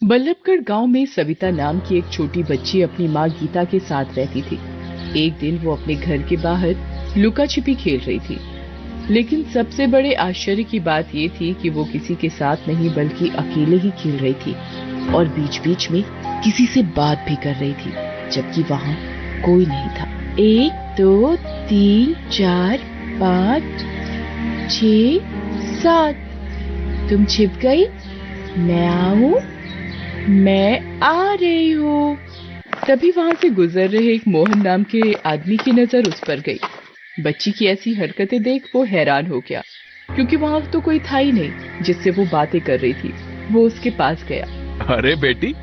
बल्लभगढ़ गांव में सविता नाम की एक छोटी बच्ची अपनी माँ गीता के साथ रहती थी। एक दिन वो अपने घर के बाहर लुका छिपी खेल रही थी, लेकिन सबसे बड़े आश्चर्य की बात ये थी कि वो किसी के साथ नहीं बल्कि अकेले ही खेल रही थी और बीच बीच में किसी से बात भी कर रही थी, जबकि वहाँ कोई नहीं था। 1 2 3 4 5 6 7 तुम छिप गई, मैं आऊं, मैं आ रही हूँ। तभी वहां से गुजर रहे एक मोहन नाम के आदमी की नजर उस पर गई। बच्ची की ऐसी हरकतें देख वो हैरान हो गया, क्योंकि वहां तो कोई था ही नहीं जिससे वो बातें कर रही थी। वो उसके पास गया। अरे बेटी,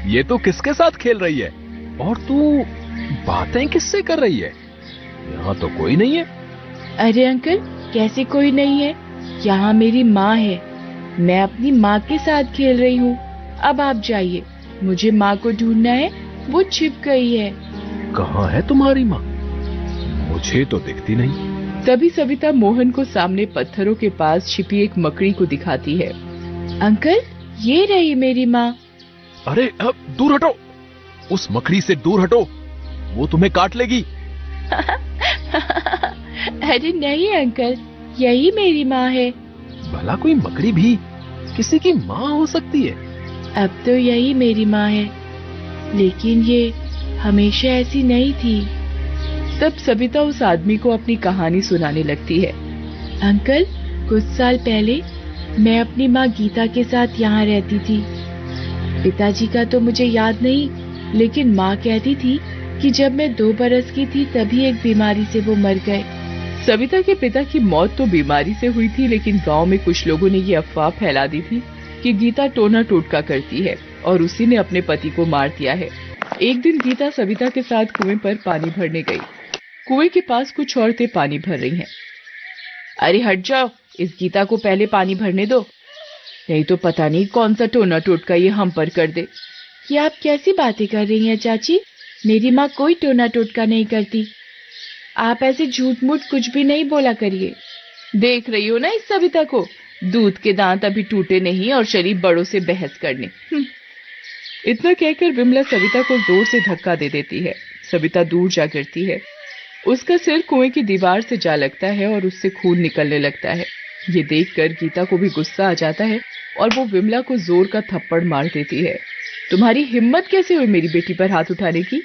ये तो किसके साथ खेल रही है और तू बातें किससे कर रही है? यहाँ तो कोई नहीं है। अरे अंकल, कैसे कोई नहीं है? यहाँ मेरी माँ है। मैं अपनी माँ के साथ खेल रही हूँ। अब आप जाइए, मुझे माँ को ढूंढना है, वो छिप गई है। कहाँ है तुम्हारी माँ? मुझे तो दिखती नहीं। तभी सविता मोहन को सामने पत्थरों के पास छिपी एक मकड़ी को दिखाती है। अंकल, ये रही मेरी माँ। अरे अब दूर हटो, उस मकड़ी से दूर हटो, वो तुम्हें काट लेगी। अरे नहीं अंकल, यही मेरी माँ है। भला कोई मकड़ी भी किसी की माँ हो सकती है? अब तो यही मेरी माँ है, लेकिन ये हमेशा ऐसी नहीं थी। तब सविता उस आदमी को अपनी कहानी सुनाने लगती है। अंकल, कुछ साल पहले मैं अपनी माँ गीता के साथ यहाँ रहती थी। पिताजी का तो मुझे याद नहीं, लेकिन माँ कहती थी कि जब मैं 2 बरस की थी तभी एक बीमारी से वो मर गए। सविता के पिता की मौत तो बीमारी से हुई थी, लेकिन गांव में कुछ लोगों ने ये अफवाह फैला दी थी कि गीता टोना टोटका करती है और उसी ने अपने पति को मार दिया है। एक दिन गीता सविता के साथ कुएं पर पानी भरने गई। कुएं के पास कुछ औरतें पानी भर रही हैं। अरे हट जाओ, इस गीता को पहले पानी भरने दो, नहीं तो पता नहीं कौन सा टोना टोटका ये हम पर कर दे। ये आप कैसी बातें कर रही हैं चाची? मेरी माँ कोई टोना टोटका नहीं करती। आप ऐसे झूठ मूठ कुछ भी नहीं बोला करिए। देख रही हो ना इस सविता को, दूध के दांत अभी टूटे नहीं और चली बड़ों से बहस करने। इतना कहकर विमला सविता को जोर से धक्का दे देती है। सविता दूर जा गिरती है। उसका सिर कुएं की दीवार से जा लगता है और उससे खून निकलने लगता है। ये देखकर गीता को भी गुस्सा आ जाता है और वो विमला को जोर का थप्पड़ मार देती है। तुम्हारी हिम्मत कैसे हुई मेरी बेटी पर हाथ उठाने की?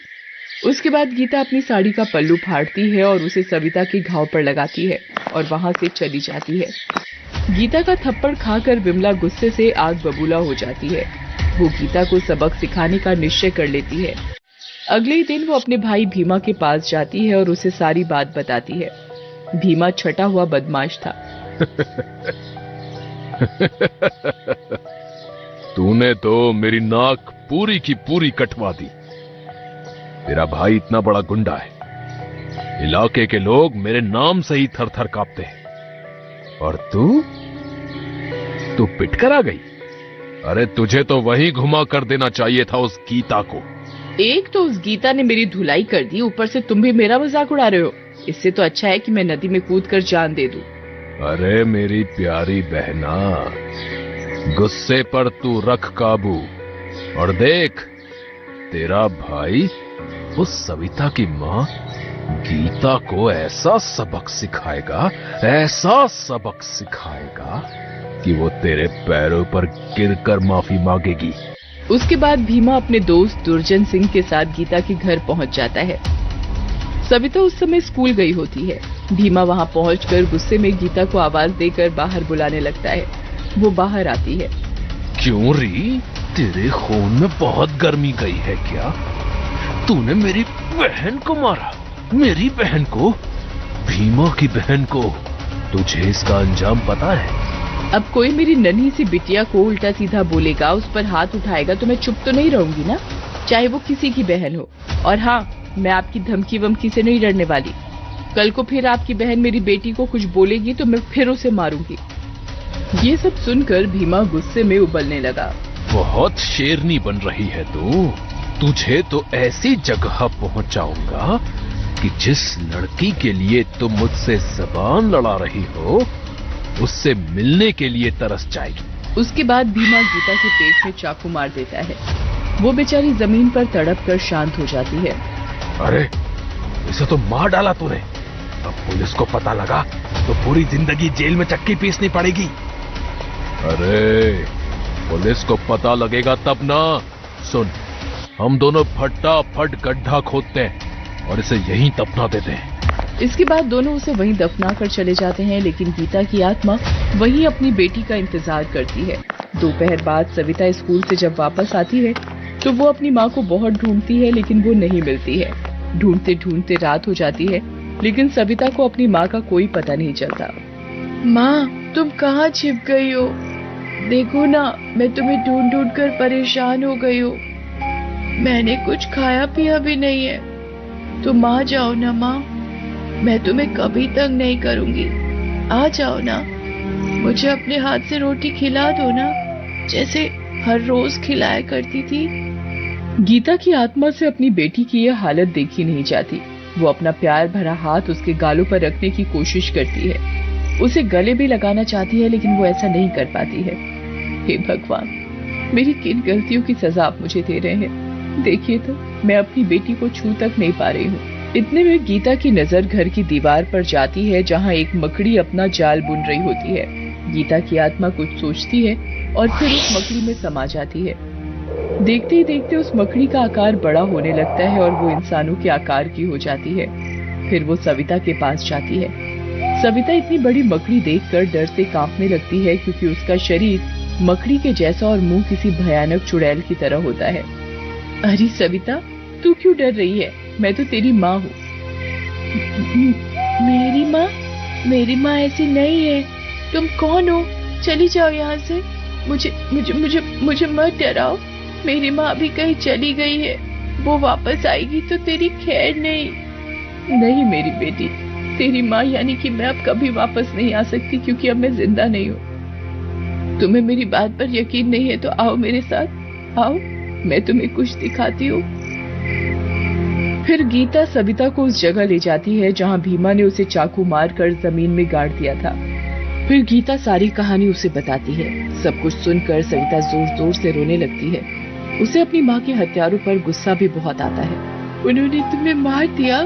उसके बाद गीता अपनी साड़ी का पल्लू फाड़ती है और उसे सविता के घाव पर लगाती है और वहां से चली जाती है। गीता का थप्पड़ खाकर विमला गुस्से से आग बबूला हो जाती है। वो गीता को सबक सिखाने का निश्चय कर लेती है। अगले ही दिन वो अपने भाई भीमा के पास जाती है और उसे सारी बात बताती है। भीमा छटा हुआ बदमाश था। तूने तो मेरी नाक पूरी की पूरी कटवा दी। तेरा भाई इतना बड़ा गुंडा है, इलाके के लोग मेरे नाम से ही थर थर कांपते हैं, और तू पिट कर आ गई। अरे तुझे तो वहीं घुमा कर देना चाहिए था उस गीता को। एक तो उस गीता ने मेरी धुलाई कर दी, ऊपर से तुम भी मेरा मजाक उड़ा रहे हो। इससे तो अच्छा है कि मैं नदी में कूद कर जान दे दूं। अरे मेरी प्यारी बहना, गुस्से पर तू रख काबू और देख, तेरा भाई उस सविता की माँ गीता को ऐसा सबक सिखाएगा, ऐसा सबक सिखाएगा कि वो तेरे पैरों पर गिरकर माफी मांगेगी। उसके बाद भीमा अपने दोस्त दुर्जन सिंह के साथ गीता के घर पहुंच जाता है। सविता उस समय स्कूल गई होती है। भीमा वहां पहुंचकर गुस्से में गीता को आवाज देकर बाहर बुलाने लगता है। वो बाहर आती है। क्यों री, तेरे खून में बहुत गर्मी गई है क्या? तूने मेरी बहन को मारा, मेरी बहन को, भीमा की बहन को। तुझे इसका अंजाम पता है? अब कोई मेरी नन्ही सी बिटिया को उल्टा सीधा बोलेगा, उस पर हाथ उठाएगा तो मैं चुप तो नहीं रहूंगी ना, चाहे वो किसी की बहन हो। और हाँ, मैं आपकी धमकी वमकी से नहीं डरने वाली। कल को फिर आपकी बहन मेरी बेटी को कुछ बोलेगी तो मैं फिर उसे मारूंगी। ये सब सुनकर भीमा गुस्से में उबलने लगा। बहुत शेरनी बन रही है तू। तुझे तो ऐसी जगह पहुंचाऊंगा कि जिस लड़की के लिए तुम मुझसे जबान लड़ा रही हो, उससे मिलने के लिए तरस जाएगी। उसके बाद भीमा गीता के पेट में चाकू मार देता है। वो बेचारी जमीन पर तड़प कर शांत हो जाती है। अरे इसे तो मार डाला तूने, अब पुलिस को पता लगा तो पूरी जिंदगी जेल में चक्की पीसनी पड़ेगी। अरे पुलिस को पता लगेगा तब ना। सुन, हम दोनों फटाफट गड्ढा खोदते हैं और इसे यहीं दफना देते हैं। इसके बाद दोनों उसे वहीं दफना कर चले जाते हैं, लेकिन गीता की आत्मा वहीं अपनी बेटी का इंतजार करती है। दोपहर बाद सविता स्कूल से जब वापस आती है तो वो अपनी माँ को बहुत ढूंढती है, लेकिन वो नहीं मिलती है। ढूंढते ढूंढते रात हो जाती है, लेकिन सविता को अपनी माँ का कोई पता नहीं चलता। माँ, तुम कहाँ छिप गई हो? देखो ना, मैं तुम्हें ढूंढ ढूंढ कर परेशान हो गई हूँ। मैंने कुछ खाया पिया भी नहीं है। तुम आ जाओ ना माँ, मैं तुम्हें कभी तंग नहीं करूंगी। आ जाओ ना, मुझे अपने हाथ से रोटी खिला दो ना, जैसे हर रोज खिलाया करती थी। गीता की आत्मा से अपनी बेटी की यह हालत देखी नहीं जाती। वो अपना प्यार भरा हाथ उसके गालों पर रखने की कोशिश करती है, उसे गले भी लगाना चाहती है, लेकिन वो ऐसा नहीं कर पाती है। हे भगवान, मेरी किन गलतियों की सजा आप मुझे दे रहे हैं? देखिए तो, मैं अपनी बेटी को छू तक नहीं पा रही हूँ। इतने में गीता की नजर घर की दीवार पर जाती है, जहाँ एक मकड़ी अपना जाल बुन रही होती है। गीता की आत्मा कुछ सोचती है और फिर उस मकड़ी में समा जाती है। देखते ही देखते उस मकड़ी का आकार बड़ा होने लगता है और वो इंसानों के आकार की हो जाती है। फिर वो सविता के पास जाती है। सविता इतनी बड़ी मकड़ी देखकर डर से कांपने लगती है, क्योंकि उसका शरीर मकड़ी के जैसा और मुंह किसी भयानक चुड़ैल की तरह होता है। अरे सविता, तू क्यों डर रही है? मैं तो तेरी माँ हूँ। मेरी माँ? मेरी माँ ऐसी नहीं है। तुम कौन हो? चली जाओ यहाँ से। मुझे मत डराओ। मेरी माँ अभी कहीं चली गई है, वो वापस आएगी तो तेरी खैर नहीं मेरी बेटी, तेरी माँ यानी कि मैं अब कभी वापस नहीं आ सकती, क्योंकि अब मैं जिंदा नहीं हूँ। तुम्हें मेरी बात पर यकीन नहीं है तो आओ मेरे साथ, आओ, मैं तुम्हें कुछ दिखाती हूँ। फिर गीता सविता को उस जगह ले जाती है जहाँ भीमा ने उसे चाकू मारकर जमीन में गाड़ दिया था। फिर गीता सारी कहानी उसे बताती है। सब कुछ सुनकर सविता जोर जोर से रोने लगती है। उसे अपनी माँ के हत्यारों पर गुस्सा भी बहुत आता है। उन्होंने तुम्हें मार दिया,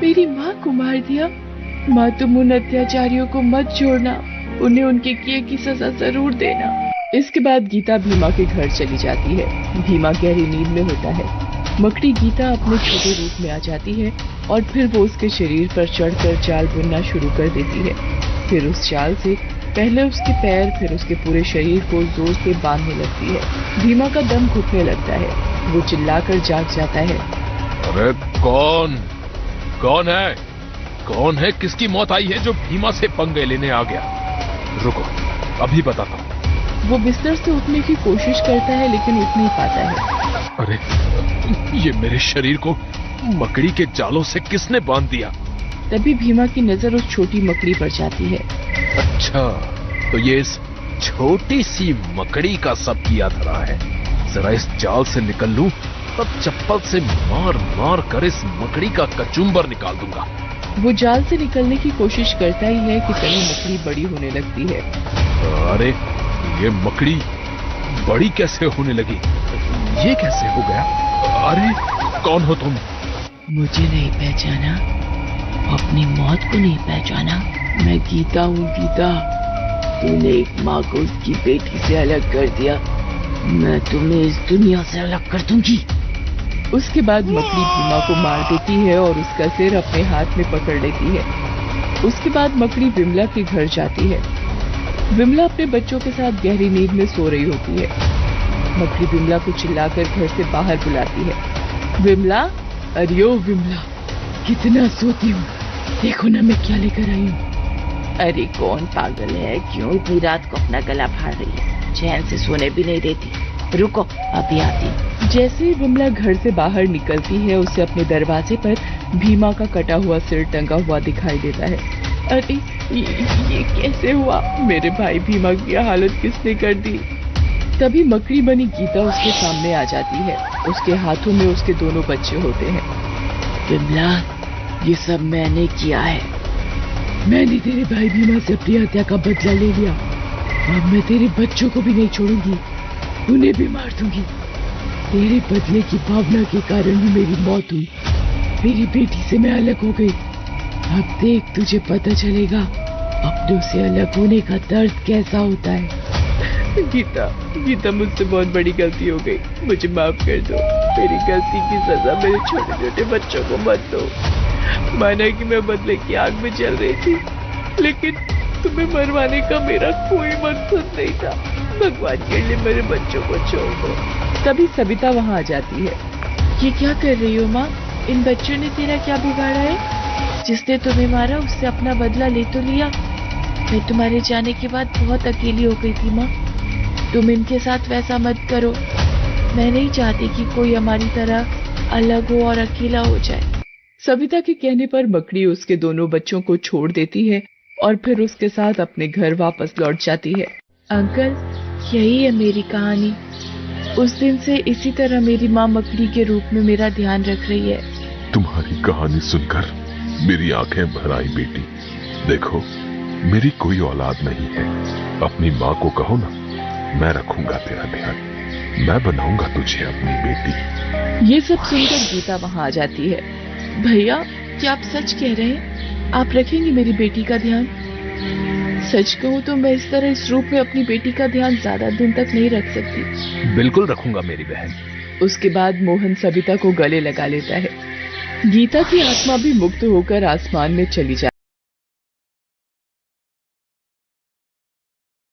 मेरी माँ को मार दिया। माँ, तुम उन अत्याचारियों को मत छोड़ना, उन्हें उनके किए की सजा जरूर देना। इसके बाद गीता भीमा के घर चली जाती है। भीमा गहरी नींद में होता है। मकड़ी गीता अपने छोटे रूप में आ जाती है और फिर वो उसके शरीर पर चढ़कर जाल बुनना शुरू कर देती है। फिर उस जाल से पहले उसके पैर, फिर उसके पूरे शरीर को जोर से बांधने लगती है। भीमा का दम घुटने लगता है। वो चिल्लाकर जाग जाता है। अरे कौन है? कौन है? किसकी मौत आई है जो भीमा से पंगे लेने आ गया? रुको, अभी बताता हूँ। वो बिस्तर से उठने की कोशिश करता है, लेकिन उठ नहीं पाता है। अरे ये मेरे शरीर को मकड़ी के जालों से किसने बांध दिया? तभी भीमा की नजर उस छोटी मकड़ी पर जाती है। अच्छा, तो ये इस छोटी सी मकड़ी का सब किया धरा है। जरा इस जाल से निकल लूं, तब चप्पल से मार मार कर इस मकड़ी का कचुम्बर निकाल दूंगा। वो जाल से निकलने की कोशिश करता ही है कि तभी मकड़ी बड़ी होने लगती है। अरे ये मकड़ी बड़ी कैसे होने लगी? ये कैसे हो गया? अरे कौन हो तुम? मुझे नहीं पहचाना? अपनी मौत को नहीं पहचाना? मैं गीता हूँ। गीता, तूने एक माँ को उसकी बेटी से अलग कर दिया, मैं तुम्हें इस दुनिया से अलग कर दूंगी। उसके बाद मकड़ी भीमा को मार देती है और उसका सिर अपने हाथ में पकड़ लेती है। उसके बाद मकड़ी विमला के घर जाती है। विमला अपने बच्चों के साथ गहरी नींद में सो रही होती है। मकड़ी विमला को चिल्लाकर घर से बाहर बुलाती है। विमला, अरे ओ विमला, कितना सोती हूँ, देखो ना मैं क्या लेकर आई हूँ। अरे कौन पागल है, क्यों इतनी रात को अपना गला फाड़ रही है? चैन से सोने भी नहीं देती। रुको, अभी आती। जैसे ही विमला घर से बाहर निकलती है, उसे अपने दरवाजे पर भीमा का कटा हुआ सिर टंगा हुआ दिखाई देता है। अरे ये कैसे हुआ? मेरे भाई भीमा की हालत किसने कर दी? तभी मकड़ी बनी गीता उसके सामने आ जाती है। उसके हाथों में उसके दोनों बच्चे होते हैं। विमला, ये सब मैंने किया है। मैंने तेरे भाई भीमा से अपनी हत्या का बदला ले लिया। अब मैं तेरे बच्चों को भी नहीं छोड़ूंगी, उन्हें भी मार दूंगी। तेरे बदले की भावना के कारण ही मेरी मौत हुई। मेरी बेटी से मैं अलग हो गई। अब देख, तुझे पता चलेगा अपनों से अलग होने का दर्द कैसा होता है। गीता मुझसे बहुत बड़ी गलती हो गई, मुझे माफ कर दो। मेरी गलती की सजा मेरे छोटे छोटे बच्चों को मत दो। माना कि मैं बदले की आग में जल रही थी, लेकिन तुम्हें मरवाने का मेरा कोई मकसद नहीं था। भगवान के लिए मेरे बच्चों को छोड़ दो। तभी सविता वहाँ आ जाती है। ये क्या कर रही हो माँ? इन बच्चों ने तेरा क्या बिगाड़ा है? जिसने तुम्हें मारा उससे अपना बदला ले तो लिया। मैं तुम्हारे जाने के बाद बहुत अकेली हो गई थी माँ। तुम इनके साथ वैसा मत करो। मैं नहीं चाहती कि कोई हमारी तरह अलग हो और अकेला हो जाए। सविता के कहने पर मकड़ी उसके दोनों बच्चों को छोड़ देती है और फिर उसके साथ अपने घर वापस लौट जाती है। अंकल, यही है मेरी कहानी। उस दिन से इसी तरह मेरी माँ मकड़ी के रूप में मेरा ध्यान रख रही है। तुम्हारी कहानी सुनकर मेरी आंखें भर आई बेटी। देखो, मेरी कोई औलाद नहीं है। अपनी माँ को कहो ना, मैं रखूंगा तेरा ध्यान। मैं बनाऊंगा तुझे अपनी बेटी। ये सब सुनकर गीता वहां आ जाती है। भैया, क्या आप सच कह रहे हैं? आप रखेंगे मेरी बेटी का ध्यान? सच कहूँ तो मैं इस तरह इस रूप में अपनी बेटी का ध्यान ज्यादा दिन तक नहीं रख सकती। बिल्कुल रखूंगा मेरी बहन। उसके बाद मोहन सविता को गले लगा लेता है। गीता की आत्मा भी मुक्त होकर आसमान में चली जाती है।